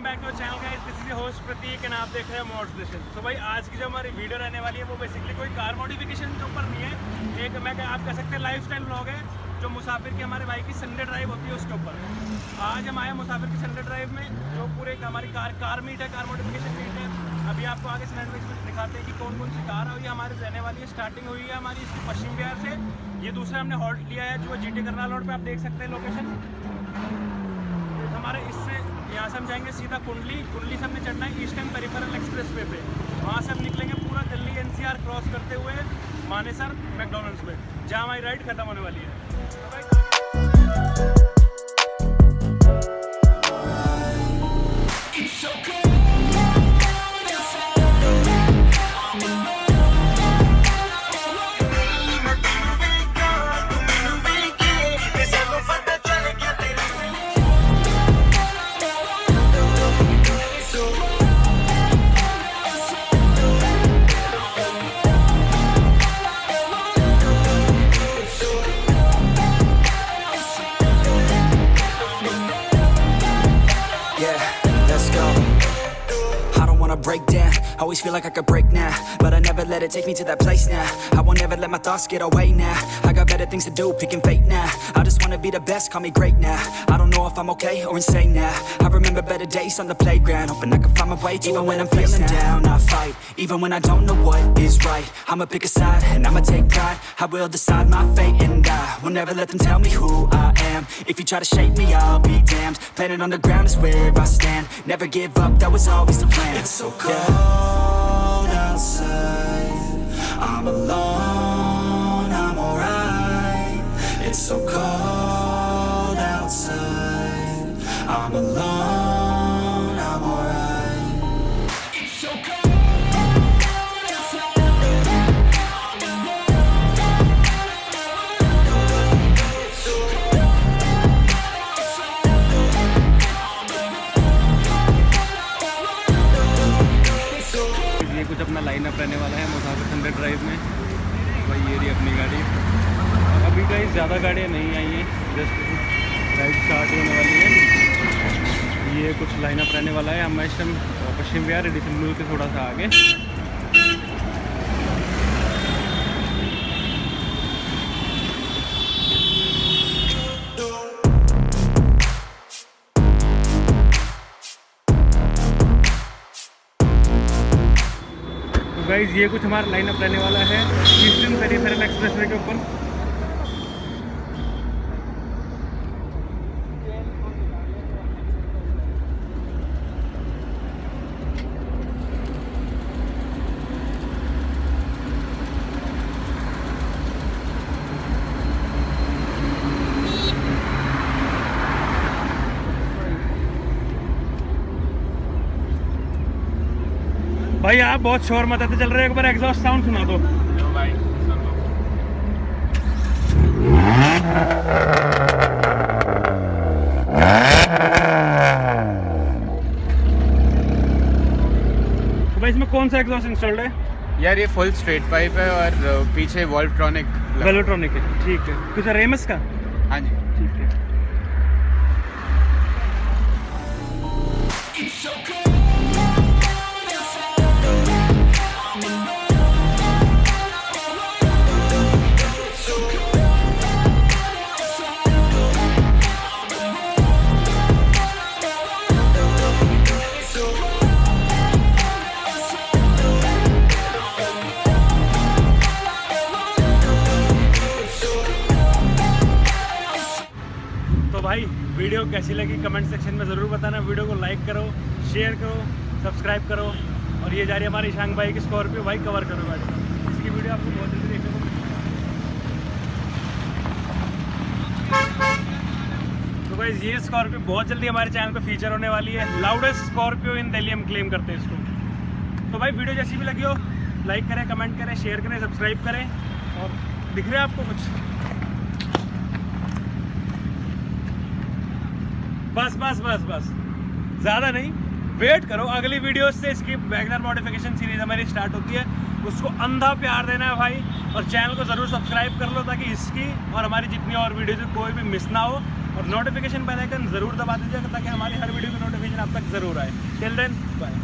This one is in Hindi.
Welcome back to channel guys, this is host Prateek and आप देख रहे हैं मॉड्स नेशन। तो भाई आज की जो हमारी वीडियो रहने वाली है वो बेसिकली कोई कार मॉडिफिकेशन के ऊपर नहीं है, एक आप कह सकते हैं लाइफस्टाइल व्लॉग है जो मुसाफिर की हमारे भाई की संडे ड्राइव होती है उसके ऊपर। आज हम आए मुसाफिर की संडे ड्राइव में जो पूरे हमारी कार मीट है, कार मॉडिफिकेशन मीट है। अभी आपको आगे स्नैप में दिखाते हैं कि कौन कौन सी कार है और ये हमारी रहने वाली है। स्टार्टिंग हुई है हमारी इसकी पश्चिम बिहार से, ये दूसरा हमने हॉल्ट लिया है जो जीटी करनाल रोड पे, आप देख सकते हैं लोकेशन हमारे। इससे यहाँ से हम जाएंगे सीधा कुंडली से हमने चढ़ना है ईस्टर्न पेरिफेरल एक्सप्रेस वे पे। वहाँ से हम निकलेंगे पूरा दिल्ली एनसीआर क्रॉस करते हुए मानेसर मैकडॉनल्ड्स में, जहाँ हमारी राइड खत्म होने वाली है। Break down, always feel like I could break now, but I never let it take me to that place now. I won't ever let my thoughts get away now. I got better things to do, picking fate now. I just wanna be the best, call me great now. I don't know if I'm okay or insane now. I remember better days on the playground, hoping I can find my way even when I'm feeling down. I fight, even when I don't know what is right. I'ma pick a side and I'ma take pride. I will decide my fate and I will never let them tell me who I am. If you try to shape me, I'll be damned. Planet on the ground is where I stand. Never give up, that was always the plan. It's so cold outside, I'm alone, I'm alright. It's so cold outside, I'm alone, I'm alright. It's so cold outside, I'm alone. It's so cold outside, ये कुछ अपना लाइनअप रहने वाला है मुसाफिर संडे ड्राइव में। भाई ये रही अपनी गाड़ी। और अभी कहीं ज़्यादा गाड़ियाँ नहीं आई हैं, जस्ट राइड स्टार्ट होने वाली है। ये कुछ लाइनअप रहने वाला है। हम इस टाइम पश्चिम बिहार एडिशन ब्लू के थोड़ा सा आगे। गाइस ये कुछ हमारा लाइनअप रहने वाला है ईस्टर्न पेरिफेरल एक्सप्रेसवे के ऊपर। भाई आप बहुत शोर मचाते चल रहे हैं, एक बार एग्जॉस्ट साउंड सुना दो। भाई तो भाई इसमें कौन सा एग्जॉस्ट इंस्टॉल्ड है? यार ये फुल स्ट्रेट पाइप है और पीछे वॉल्वट्रॉनिक है। ठीक है, कुछ रेमस का? हाँ जी ठीक है। भाई वीडियो कैसी लगी कमेंट सेक्शन में ज़रूर बताना। वीडियो को लाइक करो, शेयर करो, सब्सक्राइब करो। और ये जा रही है हमारी ईशांग भाई की स्कॉर्पियो। भाई कवर करो गाड़ी, इसकी वीडियो आपको बहुत जल्दी देखने को मिलेगी। तो भाई ये स्कॉर्पियो बहुत जल्दी हमारे चैनल पे फीचर होने वाली है। लाउडेस्ट स्कॉर्पियो इन दिल्ली हम क्लेम करते हैं इसको। तो भाई वीडियो जैसी भी लगी हो लाइक करें, कमेंट करें, शेयर करें, सब्सक्राइब करें। और दिख रहा है आपको कुछ? बस ज़्यादा नहीं, वेट करो अगली वीडियो से। इसकी वैगनर मॉडिफिकेशन सीरीज हमारी स्टार्ट होती है, उसको अंधा प्यार देना है भाई। और चैनल को ज़रूर सब्सक्राइब कर लो ताकि इसकी और हमारी जितनी और वीडियोज़ कोई भी मिस ना हो। और नोटिफिकेशन बेल आइकन ज़रूर दबा दीजिएगा ताकि हमारी हर वीडियो की नोटिफिकेशन लेकिन अब तक ज़रूर आए। Till then bye.